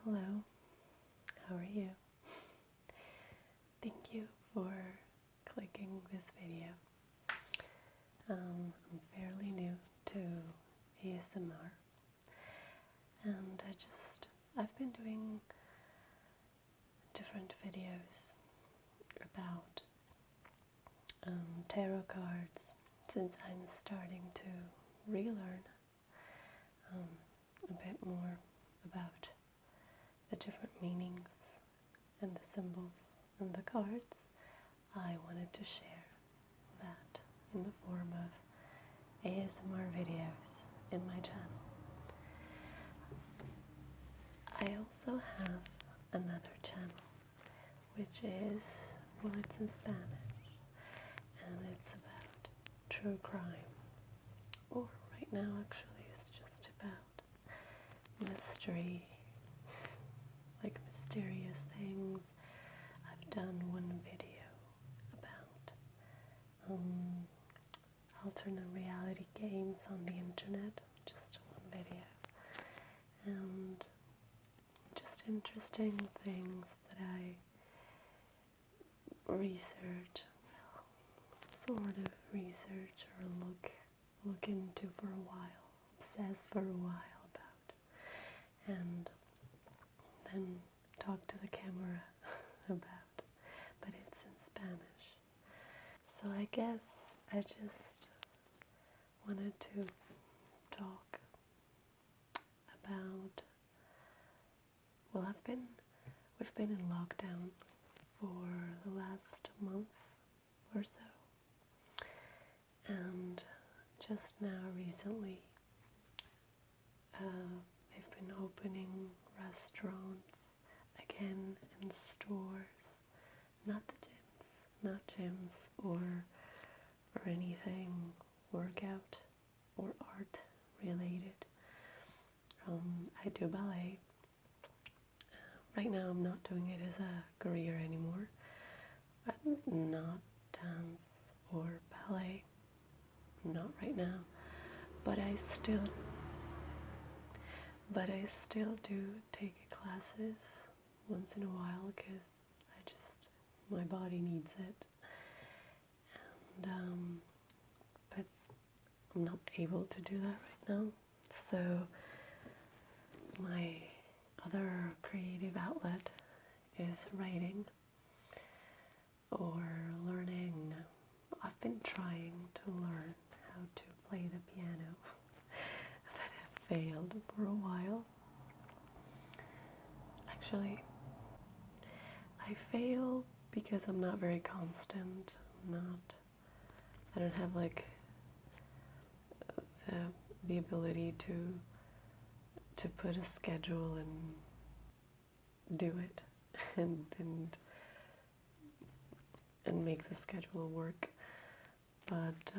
Hello, how are you? Thank you for clicking this video. I'm fairly new to ASMR, and I've been doing different videos about tarot cards since I'm starting to relearn a bit more about the different meanings and the symbols and the cards. I wanted to share that in the form of ASMR videos in my channel. I also have another channel which is, well, it's in Spanish and it's about true crime, or right now actually it's just about mystery, like mysterious things. I've done one video about alternate reality games on the internet, just one video, and just interesting things that I research, well, sort of research or look into for a while, obsess for a while about, and then talk to the camera about, but it's in Spanish. So I guess I just wanted to talk about, well, we've been in lockdown for the last month or so, and just now recently they've been opening restaurants again and stores, not gyms or anything workout or art related. I do ballet. Right now I'm not doing it as a career anymore. Not dance or ballet. Not right now. But I still do take classes once in a while because my body needs it. And but I'm not able to do that right now. So my other creative outlet is writing or learning. I've been trying to learn how to play the piano, but I've failed for a while. Actually, I fail because I'm not very constant. I don't have like the ability to put a schedule and do it and make the schedule work. But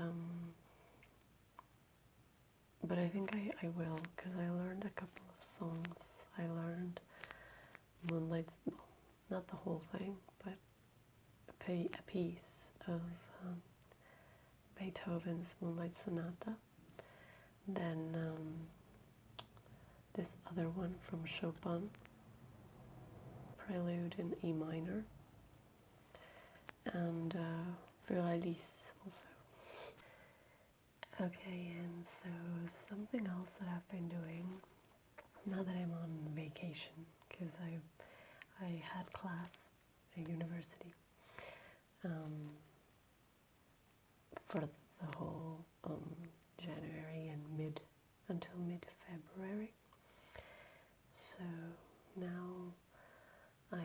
I think I will, because I learned a couple of songs. I learned Moonlight's, not the whole thing, but a piece of Beethoven's Moonlight Sonata. Then this other one from Chopin, Prelude in E minor, and Füralice also. Okay, and so something else that I've been doing, now that I'm on vacation, because I had class at university for the whole January and until mid-February. So now I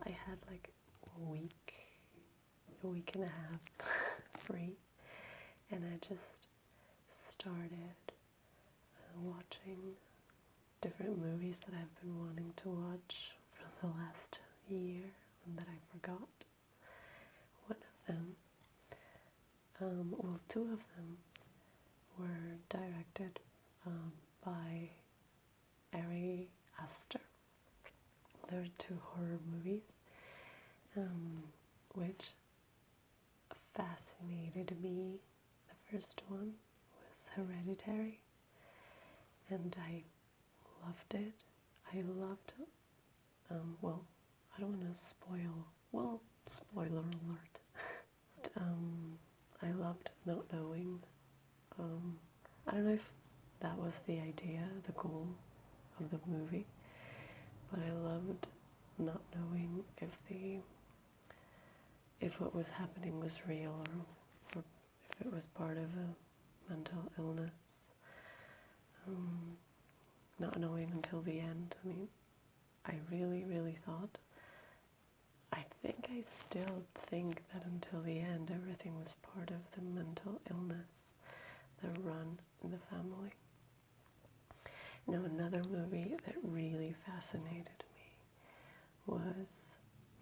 had like a week and a half free, and I just started watching different movies that I've been wanting to watch for the last year and that I forgot. One of them, well, two of them were directed by Ari Aster. There are two horror movies, which fascinated me. The first one was Hereditary, and I loved it. I loved, well, I don't want to spoil, well, spoiler alert. But, I loved not knowing. I don't know if that was the idea, the goal of the movie, but I loved not knowing if what was happening was real or if it was part of a mental illness. Not knowing until the end. I mean, I really, really thought, I still think that until the end everything was part of the mental illness that run in the family. Now, another movie that really fascinated me was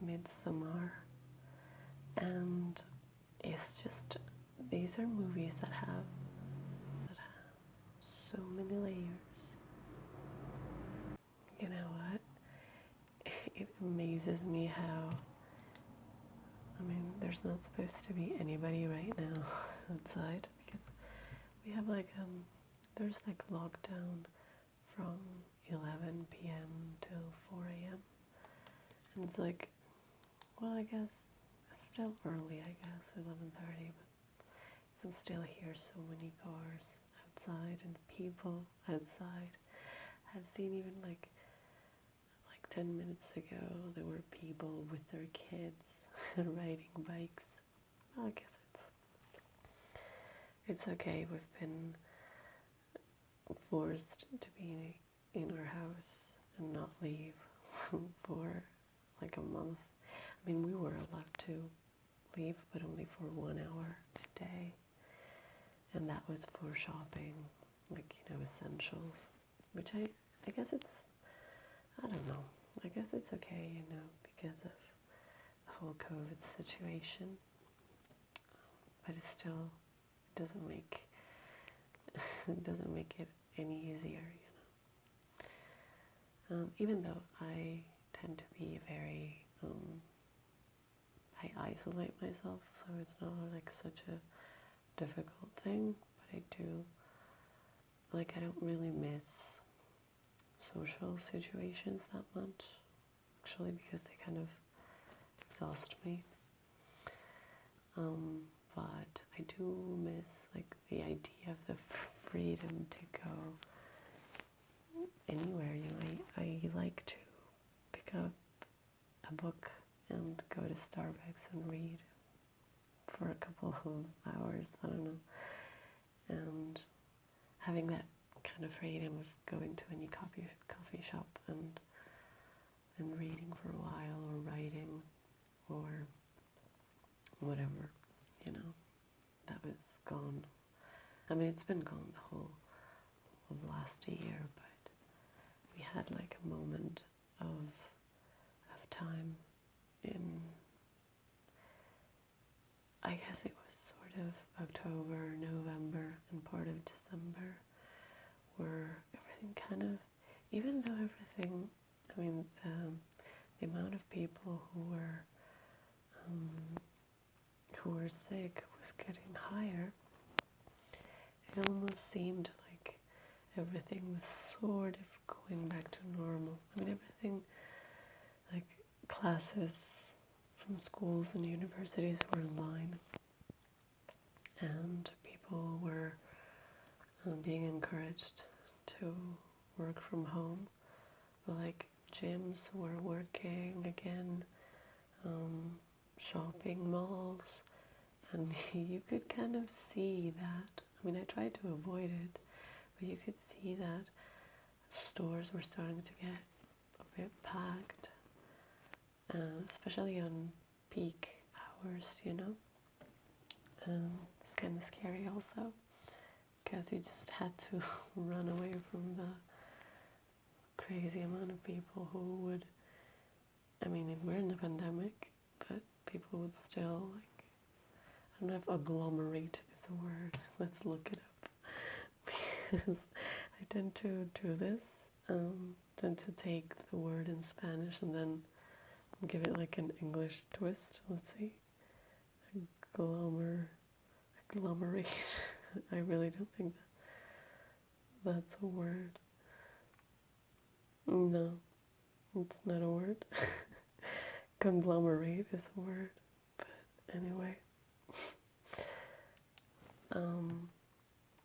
Midsamara. And it's just, these are movies that have so many layers. You know what? It amazes me how, I mean, there's not supposed to be anybody right now outside because we have like, there's like lockdown from 11 p.m. till 4 a.m. And it's like, well, I guess it's still early, I guess, 11:30, but you can still hear so many cars outside and people outside. I've seen even like 10 minutes ago, there were people with their kids riding bikes. Well, I guess it's okay. We've been forced to be in our house and not leave for like a month. I mean, we were allowed to leave, but only for 1 hour a day. And that was for shopping, like, you know, essentials, which I guess it's, I don't know. I guess it's okay, you know, because of the whole COVID situation. But it still doesn't make it any easier, you know. Even though I tend to be very, I isolate myself, so it's not like such a difficult thing. But I do, like, I don't really miss social situations that much, actually, because they kind of exhaust me. But I do miss like the idea of the freedom to go anywhere. You know, I like to pick up a book and go to Starbucks and read for a couple of hours, I don't know, and having that kind of freedom of going to any coffee shop and reading for a while, or writing, or whatever, you know, that was gone. I mean, it's been gone the whole of last year, but we had like a moment of time in, I guess it was sort of October, November, and part of December, where everything kind of, even though everything, I mean, the amount of people who were sick was getting higher, it almost seemed like everything was sort of going back to normal. I mean, everything, like classes from schools and universities were online, and people were being encouraged to work from home. Like gyms were working again, shopping malls, and you could kind of see that. I mean, I tried to avoid it, but you could see that stores were starting to get a bit packed, especially on peak hours, you know. It's kind of scary also, because you just had to run away from the crazy amount of people who would, I mean, we're in a pandemic, but people would still, like, I don't know if agglomerate is a word, let's look it up, because I tend to do this, tend to take the word in Spanish and then give it like an English twist. Let's see, agglomerate. I really don't think that's a word. No, it's not a word. Conglomerate is a word, but anyway.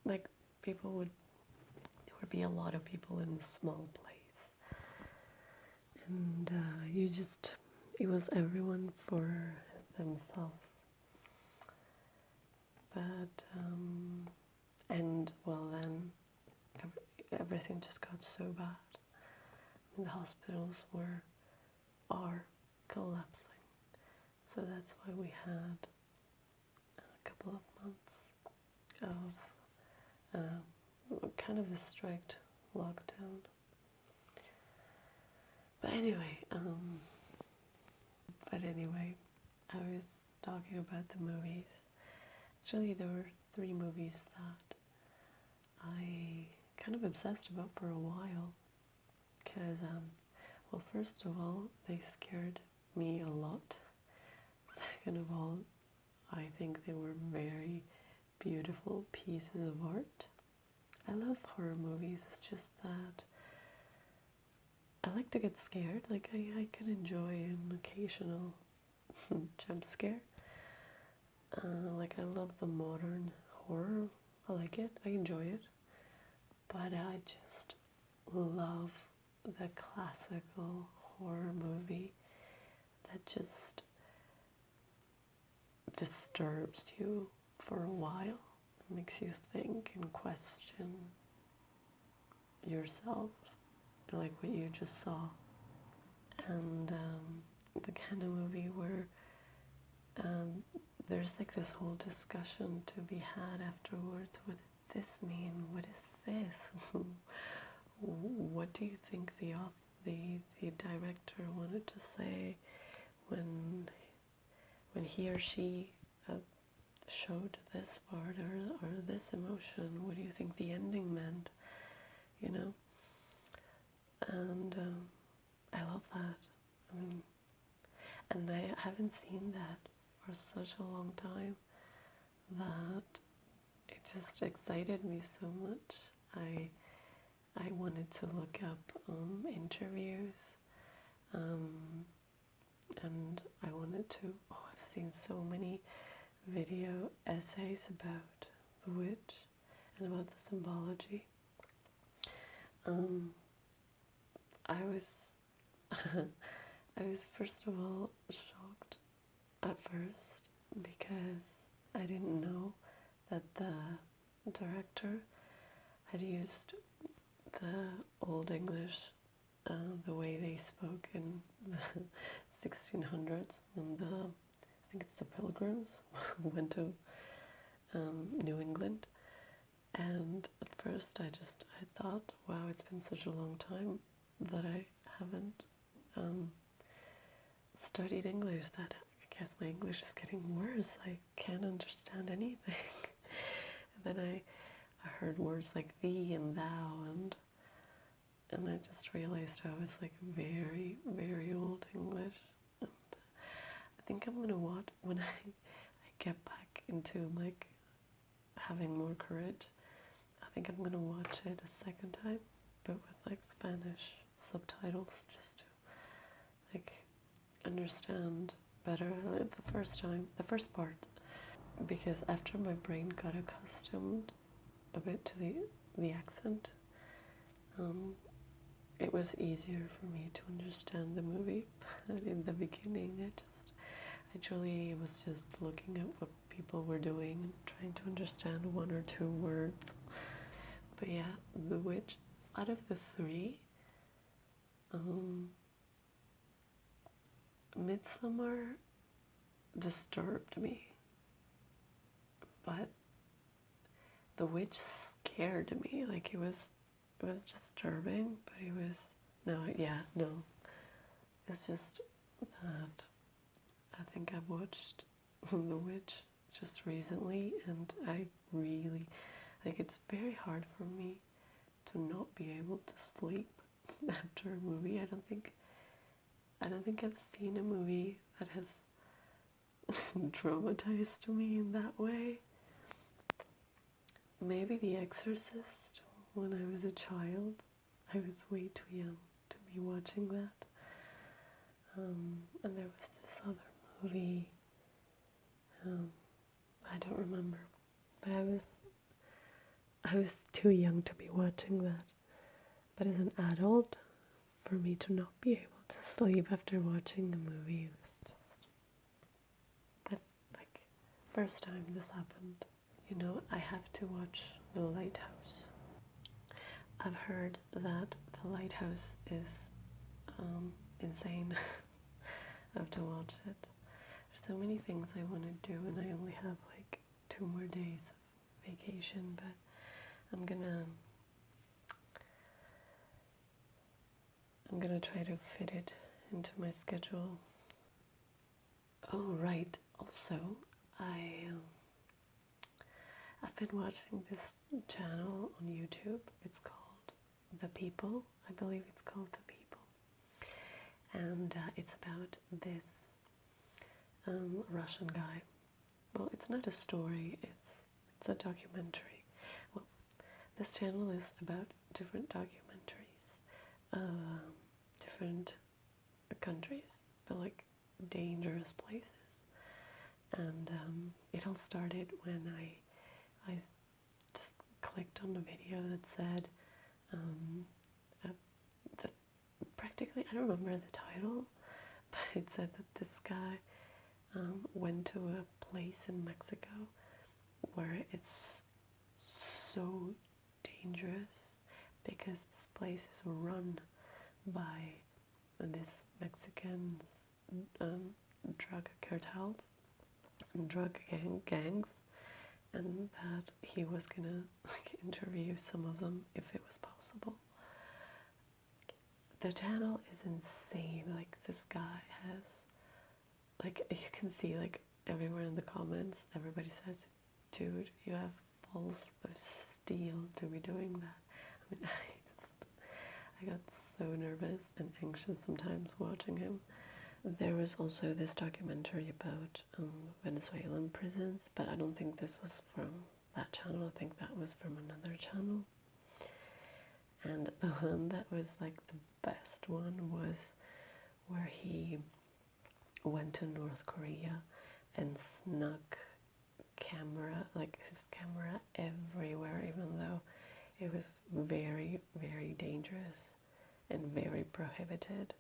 Like there would be a lot of people in a small place, and it was everyone for themselves. But and well, then everything just got so bad. The hospitals are collapsing, so that's why we had a couple of months of kind of a strict lockdown. But anyway, I was talking about the movies. Actually, there were 3 movies that I kind of obsessed about for a while, because, well, first of all, they scared me a lot. Second of all, I think they were very beautiful pieces of art. I love horror movies, it's just that I like to get scared. Like, I can enjoy an occasional jump scare. Like, I love the modern horror. I like it, I enjoy it. But I just love the classical horror movie that just disturbs you for a while. It makes you think and question yourself, like what you just saw. And the kind of movie where there's like this whole discussion to be had afterwards. What did this mean? What is this? What do you think the director wanted to say when he or she showed this part or this emotion? What do you think the ending meant? You know? And I love that. I mean, and I haven't seen that for such a long time that it just excited me so much. I wanted to look up interviews, and I wanted to, I've seen so many video essays about the witch and about the symbology. I was first of all shocked at first because I didn't know that the director had used the Old English, the way they spoke in the 1600s, and I think it's the Pilgrims who went to New England. And at first I thought, wow, it's been such a long time that I haven't studied English, that I guess my English is getting worse. I can't understand anything. And then I heard words like thee and thou, and I just realized I was like very, very old English. And I think I'm gonna watch, when I get back into like having more courage, I think I'm gonna watch it a second time, but with like Spanish subtitles, just to like understand better the first part, because after my brain got accustomed a bit to the accent, it was easier for me to understand the movie. But in the beginning, I truly was just looking at what people were doing and trying to understand 1 or 2 words. But yeah, The Witch, out of the 3, Midsamara disturbed me, but The Witch scared me. Like, it was disturbing, but it was, no, it's just that I think I've watched The Witch just recently, and I really, like, it's very hard for me to not be able to sleep after a movie. I don't think I've seen a movie that has traumatized me in that way. Maybe The Exorcist, when I was a child. I was way too young to be watching that. And there was this other movie, I don't remember, but I was too young to be watching that. But as an adult, for me to not be able to sleep after watching a movie was just that, like, first time this happened. You know, I have to watch The Lighthouse. I've heard that The Lighthouse is insane. I have to watch it. There's so many things I want to do, and I only have like 2 more days of vacation, but I'm gonna try to fit it into my schedule. Oh right, also I've been watching this channel on YouTube. It's called The People. I believe it's called The People. And it's about this Russian guy. Well, it's not a story, it's a documentary. Well, this channel is about different documentaries, different countries, but like dangerous places. And it all started when I just clicked on a video that said that practically, I don't remember the title, but it said that this guy went to a place in Mexico where it's so dangerous because this place is run by this Mexican drug cartels and drug gangs, and that he was gonna like interview some of them if it was possible. The channel is insane. Like, this guy has, like, you can see like everywhere in the comments, everybody says, dude, you have balls of steel to be doing that. I mean, I got so nervous and anxious sometimes watching him. There was also this documentary about Venezuelan prisons, but I don't think this was from that channel. I think that was from another channel. And the one that was like the best one was where he went to North Korea and snuck his camera everywhere, even though it was very, very dangerous and very prohibited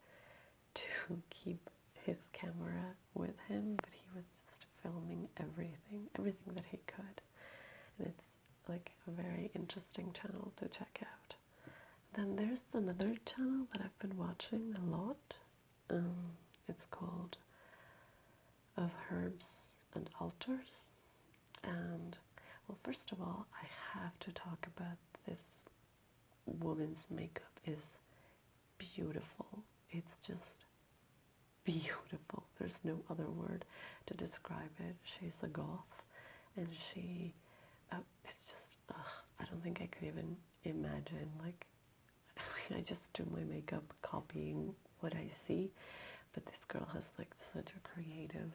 to keep his camera with him, but he was just filming everything that he could. And it's like a very interesting channel to check out. Then there's another channel that I've been watching a lot. It's called Of Herbs and Altars. And, well, first of all, I have to talk about this woman's makeup is beautiful. It's just beautiful. There's no other word to describe it. She's a goth, and it's just, I don't think I could even imagine, like, I just do my makeup copying what I see, but this girl has like such a creative,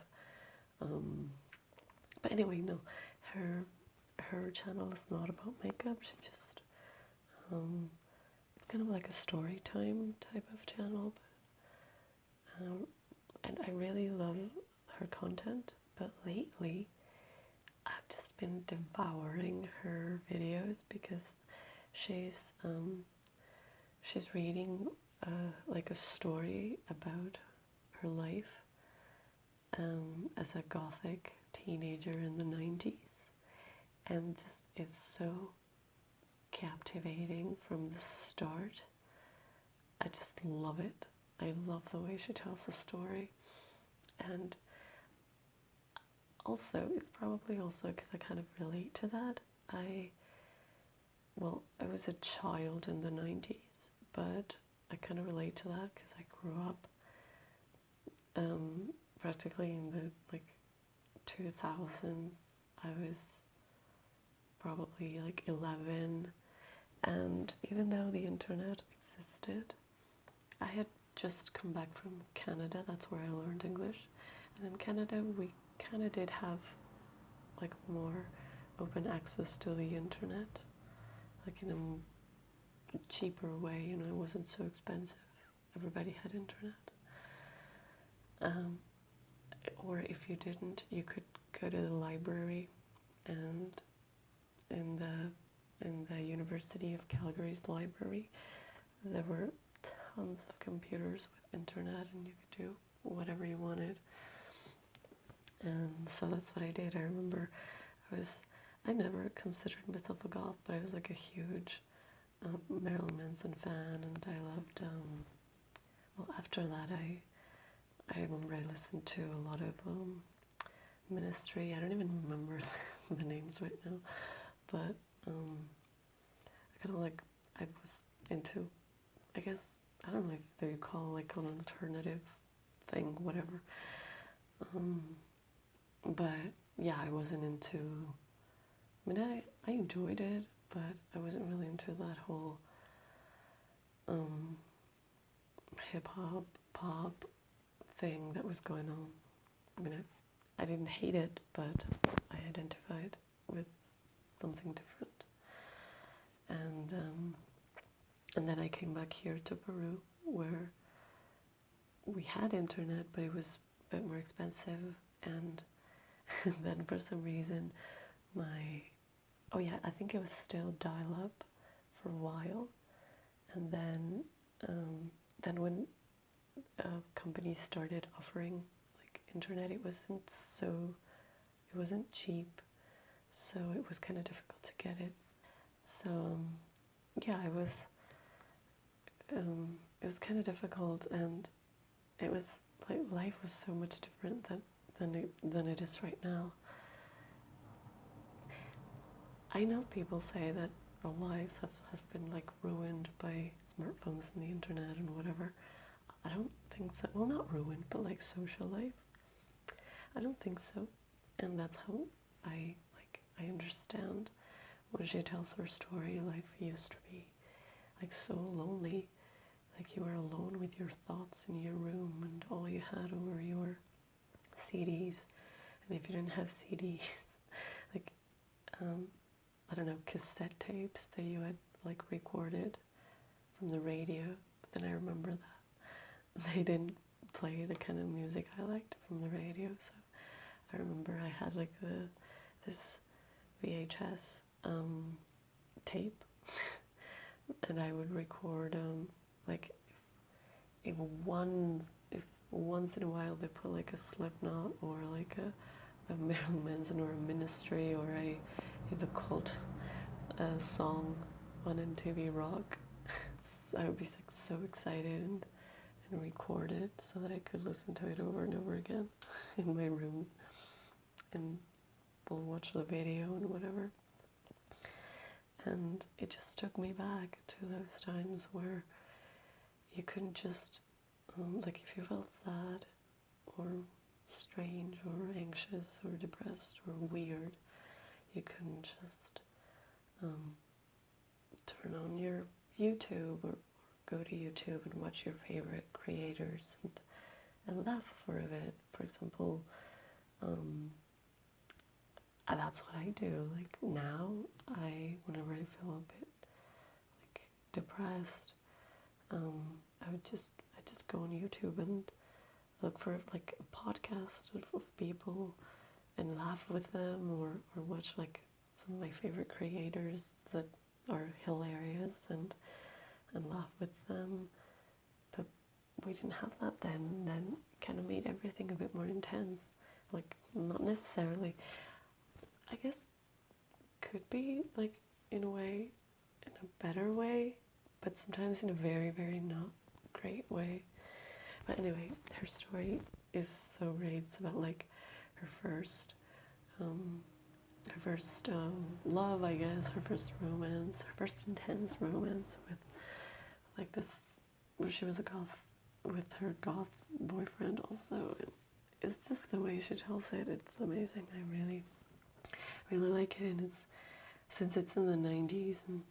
but anyway, no, her channel is not about makeup. She just, it's kind of like a story time type of channel, but, and I really love her content, but lately I've just been devouring her videos because she's reading like a story about her life as a gothic teenager in the 90s, and just it's so captivating from the start. I just love it. I love the way she tells the story. And also, it's probably also because I kind of relate to that. I was a child in the 90s, but I kind of relate to that because I grew up practically in the like 2000s. I was probably like 11, and even though the internet existed, I had just come back from Canada. That's where I learned English, and in Canada we kind of did have like more open access to the internet, like in a cheaper way, you know, it wasn't so expensive. everybody had internet. Or if you didn't, you could go to the library, and in the University of Calgary's library, there were tons of computers with internet, and you could do whatever you wanted. And so that's what I did. I remember I never considered myself a goth, but I was like a huge Marilyn Manson fan, and I loved, well, after that I remember I listened to a lot of Ministry. I don't even remember the names right now, but I kind of like, I was into, I guess, I don't know if they call like an alternative thing, whatever. But yeah, I wasn't into, I mean, I enjoyed it, but I wasn't really into that whole hip-hop, pop thing that was going on. I mean, I didn't hate it, but I identified with something different. And then I came back here to Peru, where we had internet, but it was a bit more expensive. And then for some reason, oh yeah, I think it was still dial-up for a while. And then when companies started offering like internet, it wasn't cheap, so it was kind of difficult to get it. So yeah, it was kind of difficult, and it was like life was so much different than it is right now. I know people say that our lives has been like ruined by smartphones and the internet and whatever. I don't think so. Well, not ruined, but like social life. I don't think so. And that's how I understand when she tells her story. Life used to be like so lonely, like you were alone with your thoughts in your room, and all you had were your CDs. And if you didn't have CDs, like I don't know, cassette tapes that you had like recorded from the radio. But then I remember that they didn't play the kind of music I liked from the radio, so I remember I had like this VHS tape, and I would record like if once in a while they put like a Slipknot or like a Marilyn Manson or a Ministry or the cult song on MTV Rock. I would be like so excited and record it so that I could listen to it over and over again in my room, and we'll watch the video and whatever. And it just took me back to those times where you couldn't just like if you felt sad or strange or anxious or depressed or weird, you couldn't just turn on your YouTube or go to YouTube and watch your favorite creators and laugh for a bit. For example, that's what I do. Like now, whenever I feel a bit like depressed, I just go on YouTube and look for like a podcast of people and laugh with them, or watch like some of my favorite creators that are hilarious and laugh with them. But we didn't have that then, and then it kind of made everything a bit more intense. Like not necessarily, I guess could be like in a way, in a better way, but sometimes in a very, very not great way. But anyway, her story is so great. It's about like her first love, I guess, her first romance, her first intense romance with like this, where she was a goth, with her goth boyfriend also. And it's just the way she tells it, it's amazing. I really, really like it. And since it's in the 90s and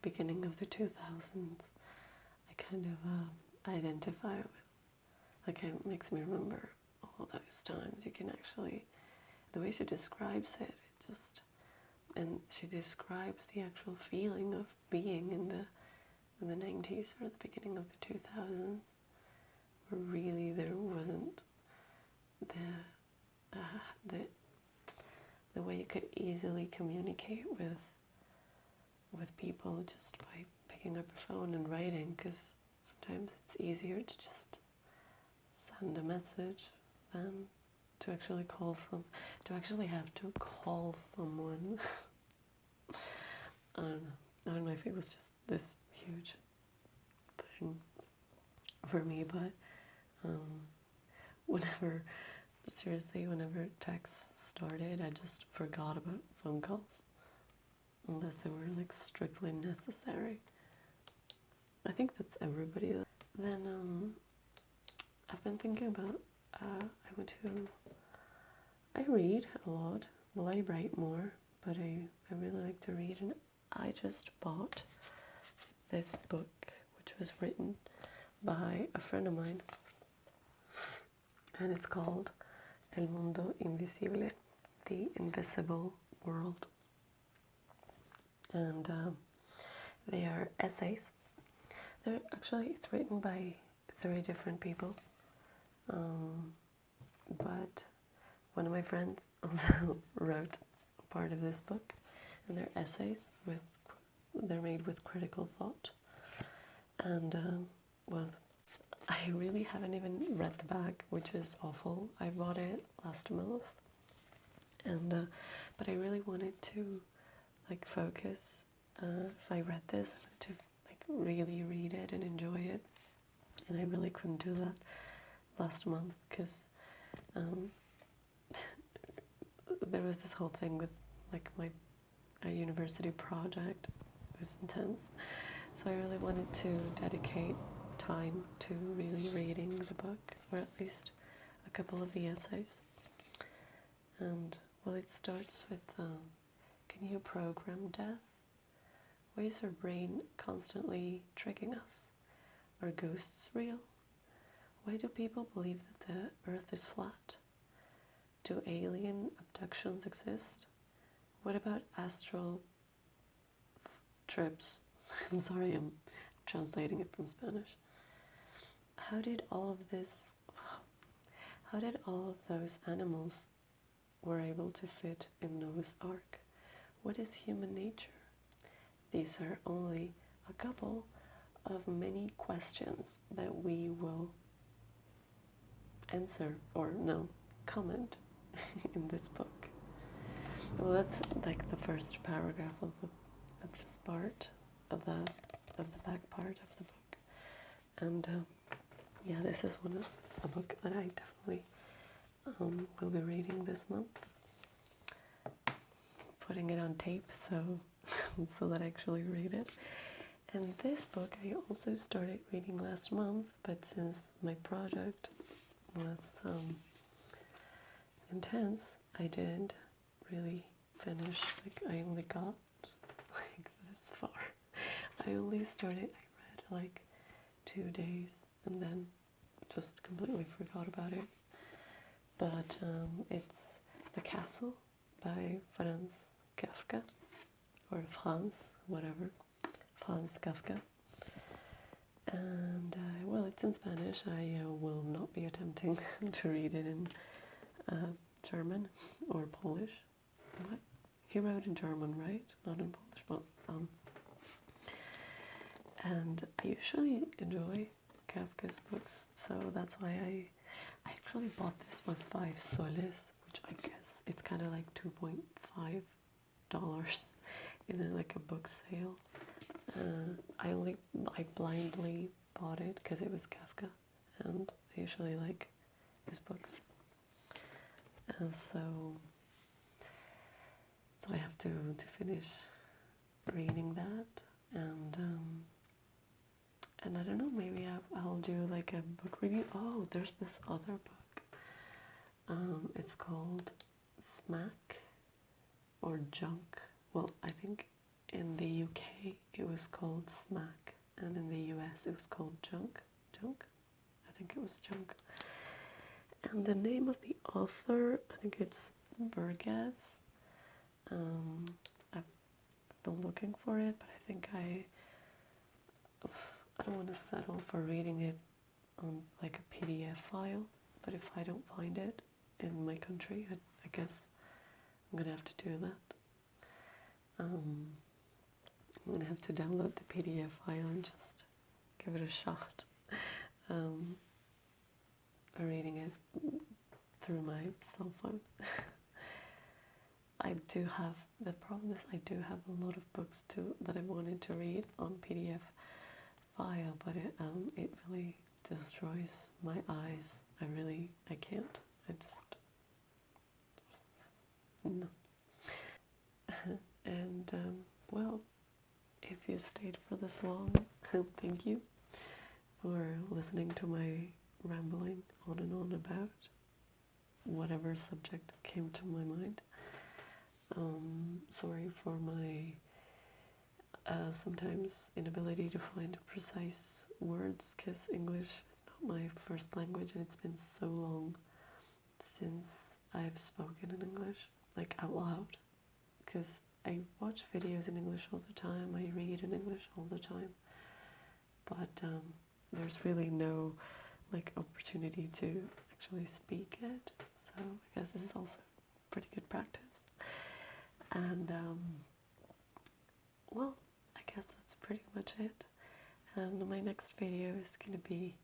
beginning of the 2000s, I kind of identify with, like it makes me remember all those times. You can actually, the way she describes it, and she describes the actual feeling of being in the 90s or the beginning of the 2000s. where really there wasn't the way you could easily communicate with people just by picking up your phone and writing, because sometimes it's easier to just send a message than to actually have to call someone. I don't know if it was just this huge thing for me, but whenever text started, I just forgot about phone calls, unless they were like strictly necessary. I think that's everybody. Then I've been thinking about, I read a lot. Well, I write more, but I really like to read, and I just bought this book, which was written by a friend of mine, and it's called El Mundo Invisible, The Invisible World. And they are essays. It's written by 3 different people, but one of my friends also wrote a part of this book, and they're essays they're made with critical thought. And well, I really haven't even read the back, which is awful. I bought it last month, and but I really wanted to like focus. If I read this, I wanted to like really read it and enjoy it, and I really couldn't do that last month because there was this whole thing with like my university project. It was intense, so I really wanted to dedicate time to really reading the book, or at least a couple of the essays. And well, it starts with can you program death? Why is our brain constantly tricking us? Are ghosts real? Why do people believe that the earth is flat? Do alien abductions exist? What about astral trips? I'm sorry, I'm translating it from Spanish. How did all of those animals were able to fit in Noah's Ark? What is human nature? These are only a couple of many questions that we will answer, or no, comment in this book. Well, that's like the first paragraph of this part of the back part of the book. And yeah, this is a book that I definitely will be reading this month. Putting it on tape so that I actually read it. And this book I also started reading last month, but since my project was intense, I didn't really finish. Like, I only got like this far. I read like 2 days and then just completely forgot about it. But it's The Castle by Franz Kafka, or Franz, whatever, Franz Kafka. And well, it's in Spanish. I will not be attempting to read it in German or Polish. What? He wrote in German, right? Not in Polish. Well, and I usually enjoy Kafka's books, so that's why I actually bought this for 5 soles, which I guess it's kind of like $2.5 in like a book sale. I blindly bought it because it was Kafka, and I usually like his books, and so I have to finish reading that, and I don't know, maybe I'll do like a book review. Oh, there's this other book. It's called Smack or Junk. Well, I think in the UK it was called Smack, and in the US it was called Junk. I think it was Junk. And the name of the author, I think it's Burgess. I've been looking for it, but I think I don't want to settle for reading it on like a PDF file, but if I don't find it in my country, I guess I'm gonna have to do that. I'm gonna have to download the PDF file and just give it a shot. Reading it through my cell phone. The problem is I do have a lot of books that I wanted to read on PDF file, but it really destroys my eyes. I can't. No. And, well, if you stayed for this long, thank you for listening to my rambling on and on about whatever subject came to my mind. Sorry for my sometimes inability to find precise words, because English is not my first language and it's been so long since I've spoken in English, like out loud, because I watch videos in English all the time, I read in English all the time, but there's really no like opportunity to actually speak it, so I guess this is also pretty good practice. And well, I guess that's pretty much it. And my next video is going to be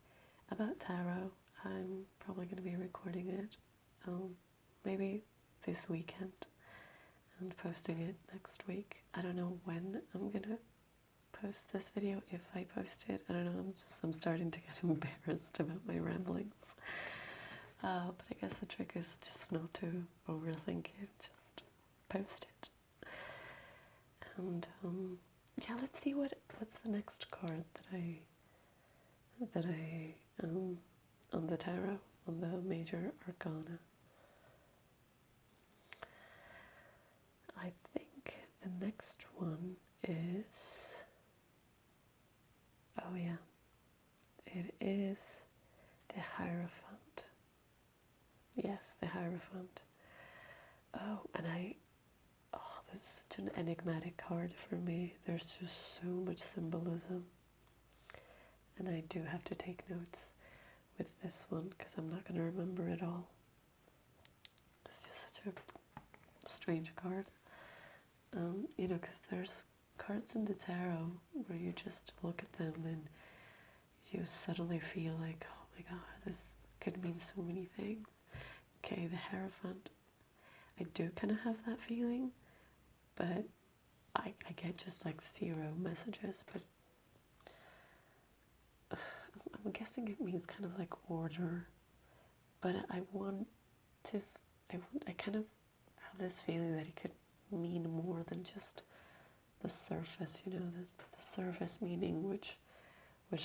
about tarot. I'm probably going to be recording it maybe this weekend and posting it next week. I don't know when I'm going to post this video, if I post it. I don't know, I'm starting to get embarrassed about my ramblings. But I guess the trick is just not to overthink it, just post it. And yeah, let's see what's the next card that I on the tarot, on the major arcana. I think the next one is, oh yeah, it is the Hierophant. Yes, the Hierophant. Oh, and this is such an enigmatic card for me. There's just so much symbolism. And I do have to take notes with this one because I'm not going to remember it all. It's just such a strange card. You know, because there's cards in the tarot where you just look at them and you suddenly feel like, oh my god, this could mean so many things. Okay, the Hierophant, I do kind of have that feeling, but I get just like 0 messages, but I'm guessing it means kind of like order, but I kind of have this feeling that it could mean more than just the surface, you know, the surface meaning, which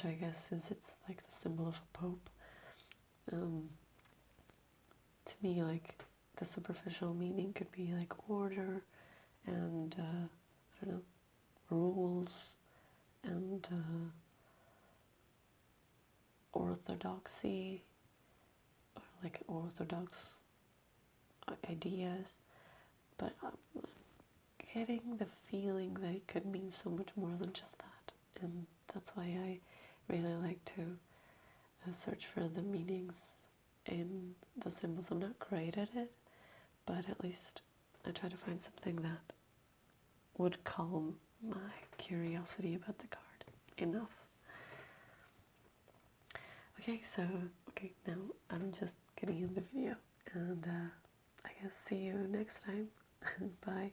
I guess, since it's like the symbol of a pope, to me, like, the superficial meaning could be like order and, I don't know, rules and orthodoxy, or like orthodox ideas, but I'm getting the feeling that it could mean so much more than just that, and that's why I really like to search for the meanings in the symbols. I'm not great at it, but at least I try to find something that would calm my curiosity about the card enough. Okay, now I'm just getting in the video, and I guess see you next time. Bye.